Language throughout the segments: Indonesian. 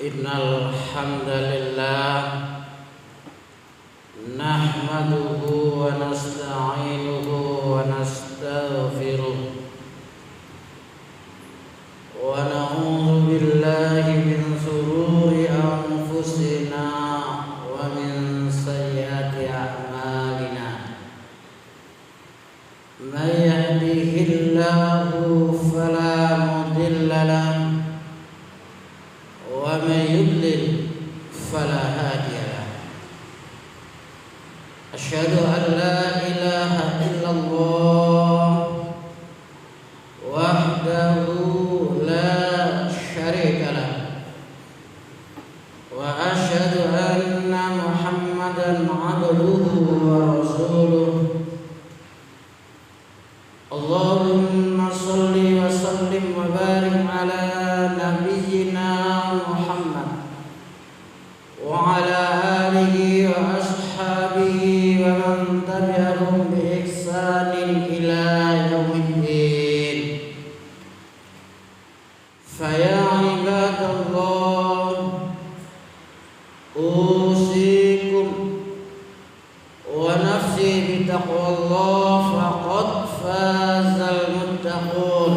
Innal hamdalillah nahmaduhu wa nasta'inuhu wa nastaghfiruh wa na'udzu billahi min shururi anfusina wa min sayyiati a'malina. May yahdihillahu fala mudilla lahu wa may yudlil fala hadiya lahu. Asyhadu an la ilaha illallah wahdahu la syarika lahu wa asyhadu anna Muhammadan abduhu wa rasuluh. Allahumma shalli wa sallim wa barik ala nabiyyina Muhammad wa ala alihi wa ashabihi wa man tabi'ahum bi ihsanin ila yaumiddin. Fa ya ibadallah, usikum wa nafsi bi taqwallah faqad fazal muttaqun.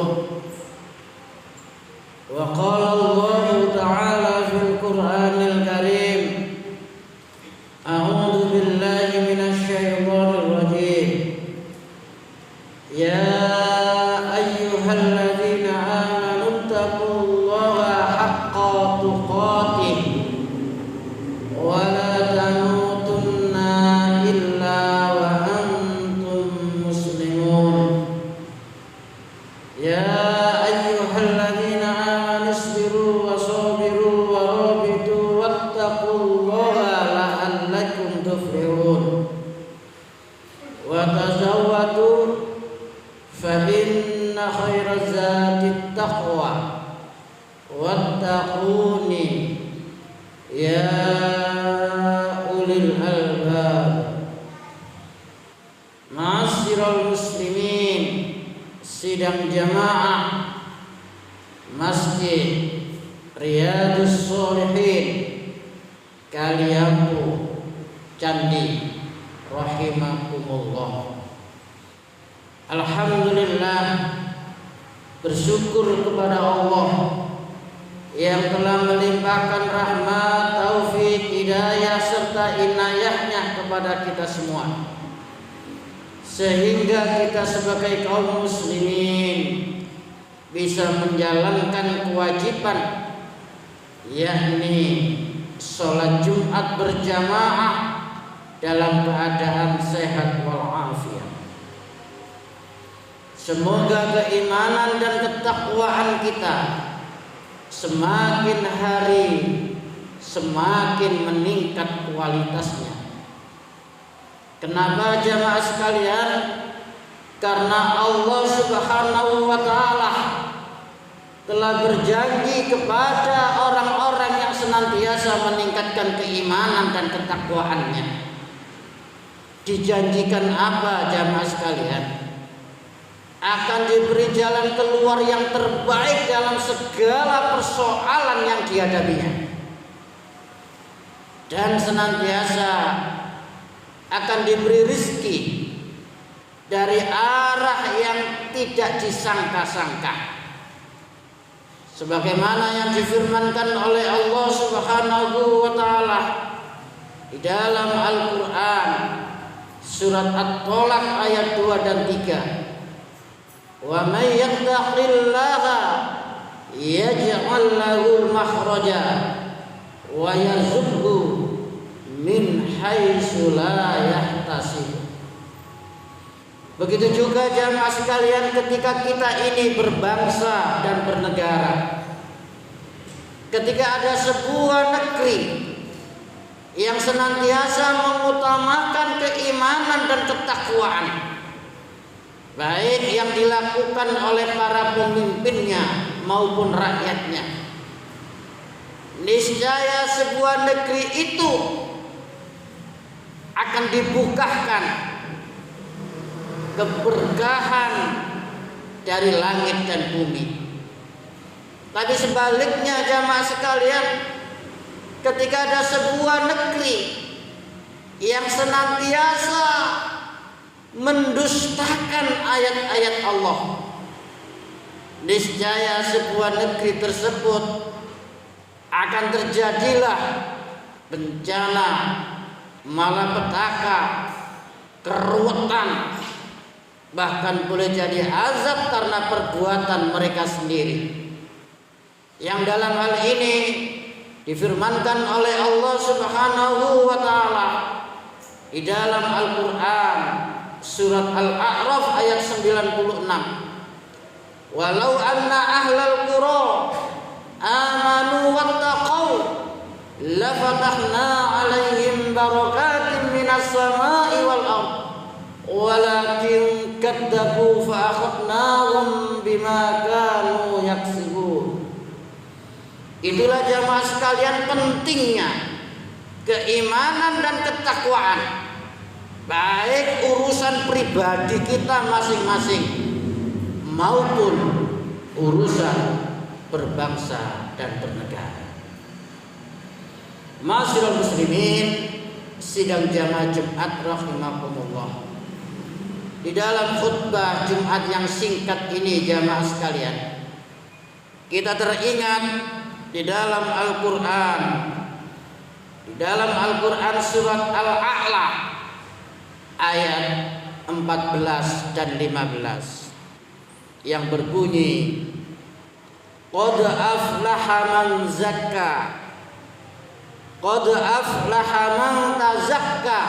Wa qala Allah ta'ala fil Qur'anil Karim, a'udzu billahi minasy syaithanir rajim. Ya ayyuhalladzina amanu taqullaha haqqa tuqatih wa la tamutunna illa wa antum muslimun. Ya ayyuhalladzina amanu isbiru wa sabiru wa rabitu wattaqullaha la'allakum tuflihun. Wa tazawwadu fa inna khairaz zadi taqwa wattaquni ya ulil albab. Ma'asyiral muslimin, sidang jamaah Masjid Riyadhus Shalihin Kaliambu Candi rahimakumullah. Alhamdulillah, bersyukur kepada Allah yang telah melimpahkan rahmat, taufik, hidayah serta inayahnya kepada kita semua, sehingga kita sebagai kaum muslimin bisa menjalankan kewajiban, yakni sholat Jumat berjamaah dalam keadaan sehat walafiat. Semoga keimanan dan ketakwaan kita semakin hari semakin meningkat kualitasnya. Kenapa jamaah sekalian? Karena Allah Subhanahu wa ta'ala telah berjanji kepada orang-orang yang senantiasa meningkatkan keimanan dan ketakwaannya. Dijanjikan apa jamaah sekalian? Akan diberi jalan keluar yang terbaik dalam segala persoalan yang dihadapinya, dan senantiasa akan diberi rizki dari arah yang tidak disangka-sangka, sebagaimana yang difirmankan oleh Allah Subhanahu wa ta'ala di dalam Al-Quran surat At-Tolak ayat 2 dan 3. Wa may yattaqillaha yaj'al lahu makhraja wa yarzuqhu min haitsu la yahtasib. Begitu juga jamaah sekalian, ketika kita ini berbangsa dan bernegara, ketika ada sebuah negeri yang senantiasa mengutamakan keimanan dan ketakwaan, baik yang dilakukan oleh para pemimpinnya maupun rakyatnya, niscaya sebuah negeri itu akan dibukakan keberkahan dari langit dan bumi. Tapi sebaliknya jamaah sekalian, ketika ada sebuah negeri yang senantiasa mendustakan ayat-ayat Allah, niscaya sebuah negeri tersebut akan terjadilah bencana, malapetaka, keruwetan, bahkan boleh jadi azab karena perbuatan mereka sendiri. Yang dalam hal ini difirmankan oleh Allah Subhanahu wa taala di dalam Al-Qur'an surat Al-A'raf ayat 96. Walau anna ahlal qura amanu wattaqau lafatahna 'alaihim barakatin minas sama'i wal ardh walakin kadzabu fa akhadnahum bima kanu yaksibun. Itulah jamaah sekalian pentingnya keimanan dan ketakwaan, baik urusan pribadi kita masing-masing maupun urusan berbangsa dan bernegara. Ma'asyiral muslimin, sidang jamaah Jumat rahimakumullah. Di dalam khutbah Jumat yang singkat ini jamaah sekalian, kita teringat di dalam Al-Qur'an, surat Al-A'la ayat 14 dan 15 yang berbunyi qad aflaha man zakka qad aflaha man tazakka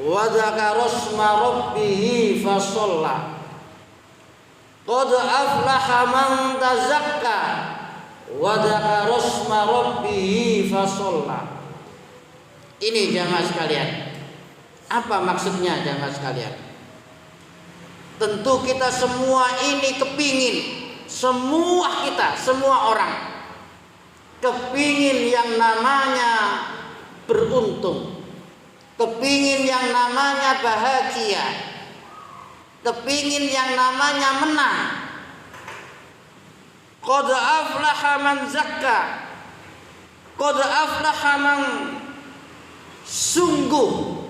wa dzakara isma rabbih fa shalla. Qad aflaha man tazakka wa dzakara isma rabbih fa shalla. Ini jamaah sekalian, apa maksudnya jamaah sekalian? Tentu kita semua ini kepingin, semua orang kepingin yang namanya beruntung, kepingin yang namanya bahagia, kepingin yang namanya menang. Qad aflaha man zakka, qad aflaha man, sungguh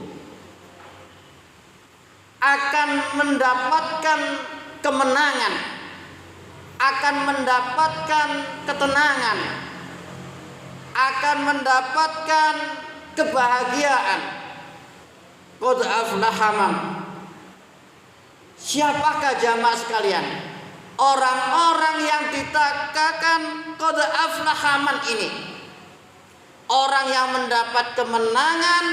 akan mendapatkan kemenangan, akan mendapatkan ketenangan, akan mendapatkan kebahagiaan. Qad aflaha man. Siapakah jamaah sekalian orang-orang yang dikatakan qad aflaha man ini? Orang yang mendapat kemenangan,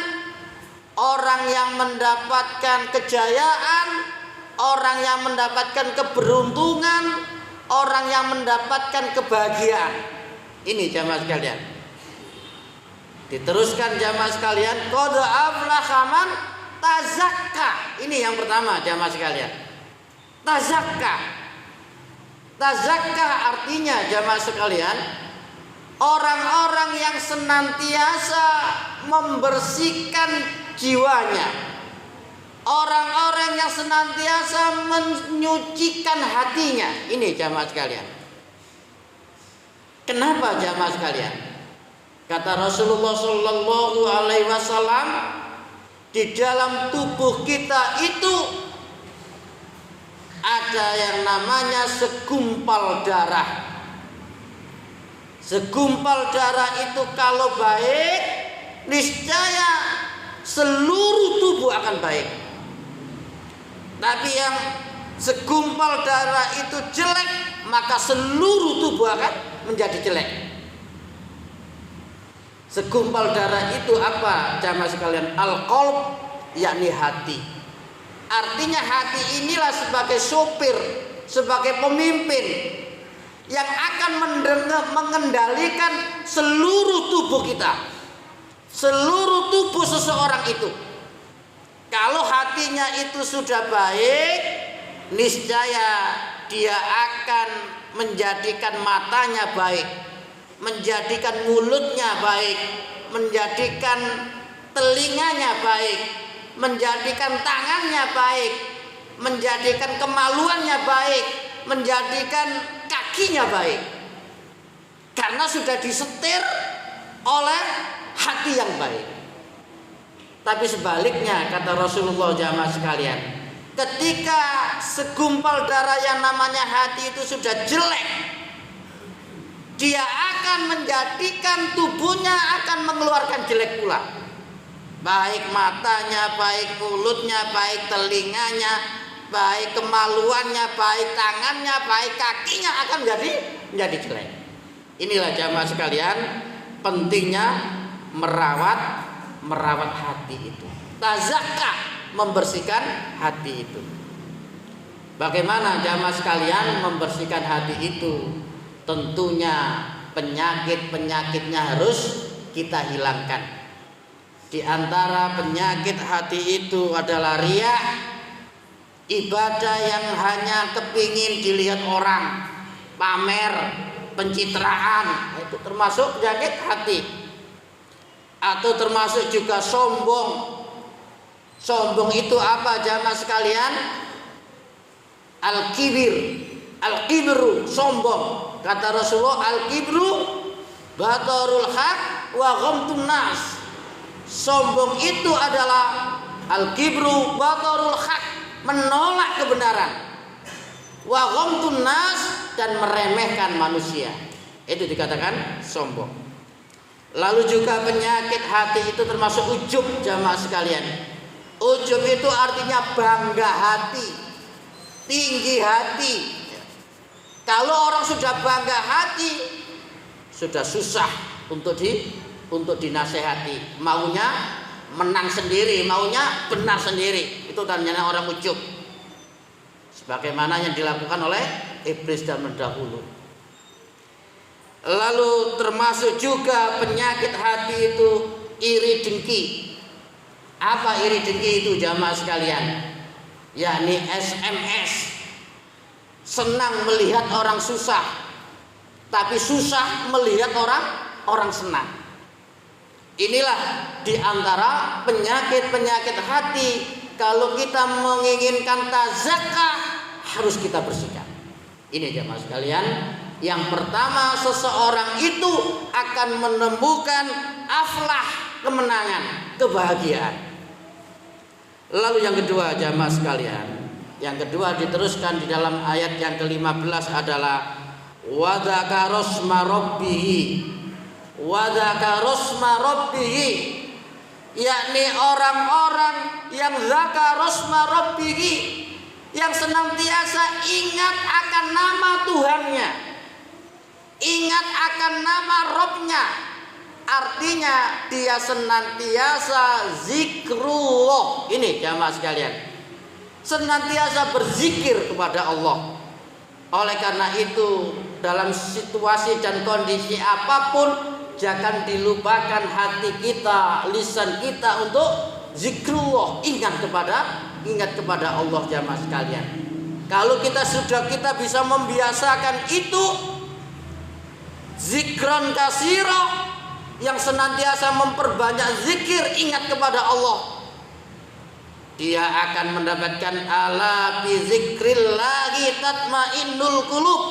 orang yang mendapatkan kejayaan, orang yang mendapatkan keberuntungan, orang yang mendapatkan kebahagiaan. Ini jamaah sekalian. Diteruskan jamaah sekalian, qad aflaha man tazakka. Ini yang pertama jamaah sekalian. Tazakka. Tazakka artinya jamaah sekalian, orang-orang yang senantiasa membersihkan jiwanya, orang-orang yang senantiasa menyucikan hatinya. Ini jamaah sekalian. Kenapa jamaah sekalian? Kata Rasulullah Shallallahu Alaihi Wasallam, di dalam tubuh kita itu ada yang namanya segumpal darah. Segumpal darah itu kalau baik, niscaya seluruh tubuh akan baik. Tapi yang segumpal darah itu jelek, maka seluruh tubuh akan menjadi jelek. Segumpal darah itu apa jamaah sekalian? Al-qalb, yakni hati. Artinya hati inilah sebagai sopir, sebagai pemimpin yang akan mengendalikan seluruh tubuh kita, seluruh tubuh seseorang itu. Kalau hatinya itu sudah baik, niscaya dia akan menjadikan matanya baik, menjadikan mulutnya baik, menjadikan telinganya baik, menjadikan tangannya baik, menjadikan kemaluannya baik, menjadikan kakinya baik. Karena sudah disetir oleh hati yang baik. Tapi sebaliknya kata Rasulullah jamaah sekalian, ketika segumpal darah yang namanya hati itu sudah jelek, dia akan menjadikan tubuhnya akan mengeluarkan jelek pula. Baik matanya, baik mulutnya, baik telinganya, baik kemaluannya, baik tangannya, baik kakinya akan menjadi jelek. Inilah jamaah sekalian pentingnya merawat hati itu. Tazakka, membersihkan hati itu. Bagaimana jamaah sekalian membersihkan hati itu? Tentunya penyakit-penyakitnya harus kita hilangkan. Di antara penyakit hati itu adalah riya, ibadah yang hanya kepingin dilihat orang, pamer, pencitraan, itu termasuk penyakit hati. Atau termasuk juga sombong. Sombong itu apa jamaah sekalian? Al-kibru, sombong. Kata Rasulullah, al-kibru batarul haq wa ghamtun nas. Sombong itu adalah al-kibru batarul haq, menolak kebenaran, wa ghamtun nas, dan meremehkan manusia. Itu dikatakan sombong. Lalu juga penyakit hati itu termasuk ujub jamaah sekalian. Ujub itu artinya bangga hati, tinggi hati. Kalau orang sudah bangga hati, sudah susah untuk dinasehati. Maunya menang sendiri, maunya benar sendiri. Itu tandanya orang ujub. Sebagaimana yang dilakukan oleh iblis dan mendahulu. Lalu termasuk juga penyakit hati itu iri dengki. Apa iri dengki itu jamaah sekalian? Yakni SMS. Senang melihat orang susah, tapi susah melihat orang senang. Inilah diantara penyakit-penyakit hati. Kalau kita menginginkan tazakka, harus kita bersihkan. Ini jamaah sekalian. Yang pertama, seseorang itu akan menemukan aflah, kemenangan, kebahagiaan. Lalu yang kedua jamaah sekalian, yang kedua diteruskan di dalam ayat yang ke-15 adalah wa dzakarasma rabbihi, yakni orang-orang yang dzakarasma rabbihi, yang senantiasa ingat akan nama Tuhannya, ingat akan nama Rabbnya. Artinya dia senantiasa zikrullah. Ini jamaah sekalian, senantiasa berzikir kepada Allah. Oleh karena itu, dalam situasi dan kondisi apapun, jangan dilupakan hati kita, lisan kita untuk zikrullah, ingat kepada Allah jamaah sekalian. Kalau kita bisa membiasakan itu, zikran kasira, yang senantiasa memperbanyak zikir, ingat kepada Allah, dia akan mendapatkan ala bi zikrillahi tatmainnul qulub.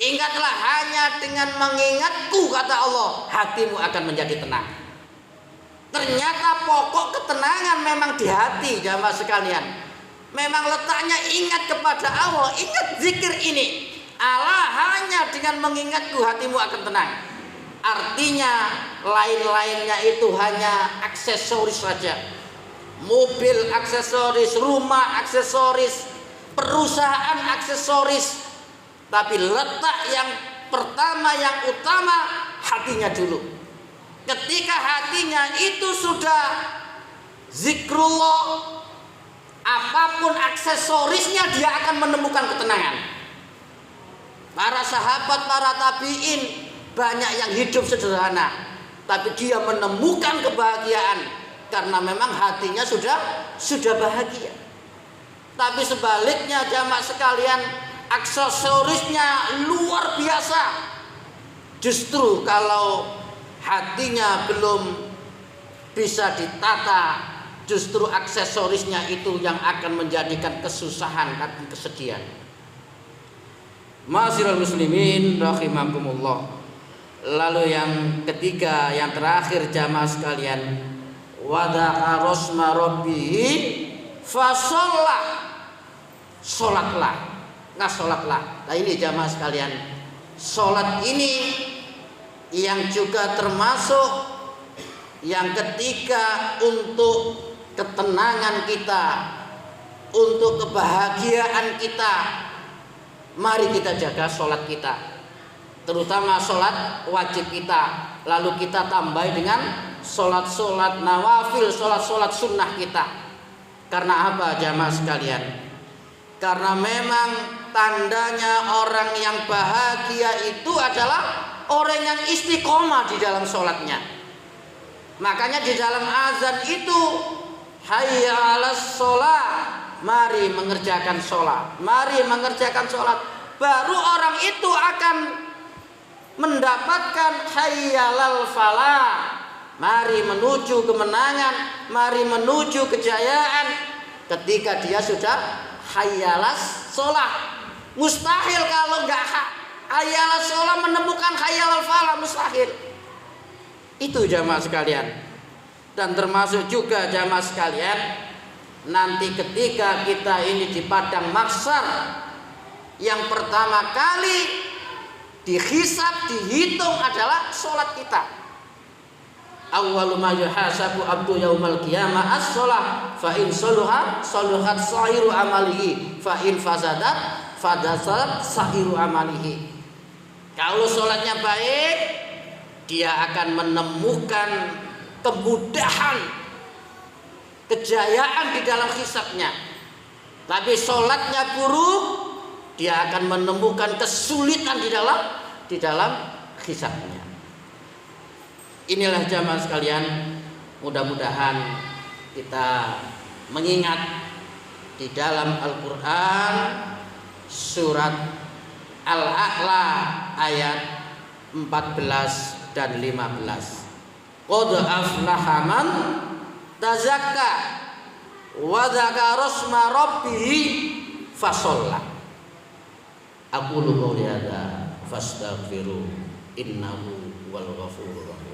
Ingatlah, hanya dengan mengingatku, kata Allah, hatimu akan menjadi tenang. Ternyata pokok ketenangan memang di hati jamaah sekalian. Memang letaknya ingat kepada Allah, ingat zikir ini. Allah, hanya dengan mengingatku hatimu akan tenang. Artinya lain-lainnya itu hanya aksesoris saja. Mobil aksesoris, rumah aksesoris, perusahaan aksesoris. Tapi letak yang pertama, yang utama, hatinya dulu. Ketika hatinya itu sudah zikrullah, apapun aksesorisnya dia akan menemukan ketenangan. Para sahabat, para tabi'in, banyak yang hidup sederhana, tapi dia menemukan kebahagiaan karena memang hatinya sudah bahagia. Tapi sebaliknya jamaah sekalian, aksesorisnya luar biasa. Justru kalau hatinya belum bisa ditata, justru aksesorisnya itu yang akan menjadikan kesusahan dan kesedihan. Ma'asyiral muslimin rahimakumullah. Lalu yang ketiga, yang terakhir jamaah sekalian, wa dzakara rasma rabbih fasholla, sholatlah. Nah sholatlah. Nah ini jamaah sekalian, sholat ini yang juga termasuk yang ketiga untuk ketenangan kita, untuk kebahagiaan kita. Mari kita jaga sholat kita, terutama sholat wajib kita. Lalu kita tambah dengan sholat-sholat nawafil, sholat-sholat sunnah kita. Karena apa jamaah sekalian? Karena memang tandanya orang yang bahagia itu adalah orang yang istiqomah di dalam sholatnya. Makanya di dalam azan itu, hayya 'alas sholat, mari mengerjakan sholat, mari mengerjakan sholat. Baru orang itu akan mendapatkan hayyalal falah, mari menuju kemenangan, mari menuju kejayaan. Ketika dia sudah hayyalas sholat, mustahil kalau nggak hayyalas sholat menemukan hayyalal falah, mustahil. Itu jamaah sekalian. Dan termasuk juga jamaah sekalian, nanti ketika kita ini di padang mahsyar, yang pertama kali dihisab, dihitung adalah sholat kita. Awwalu ma yuhasabu abdu yaumal qiyamah as-sholah, fa in saluha saluhat sa'iru amalihi, fa in fasadat fadasat sa'iru amalihi. Kalau sholatnya baik, dia akan menemukan kemudahan, kejayaan di dalam hisabnya. Tapi sholatnya buruk, dia akan menemukan kesulitan di dalam hisabnya. Inilah jamaah sekalian, mudah-mudahan kita mengingat di dalam Al-Quran surat Al-A'la ayat 14 dan 15. Qad aflaha man tazakka wa dzakara rasma rabbih fasholla. Aqulu qouli hadza fastaghfiru innahu wal ghafurur rahim.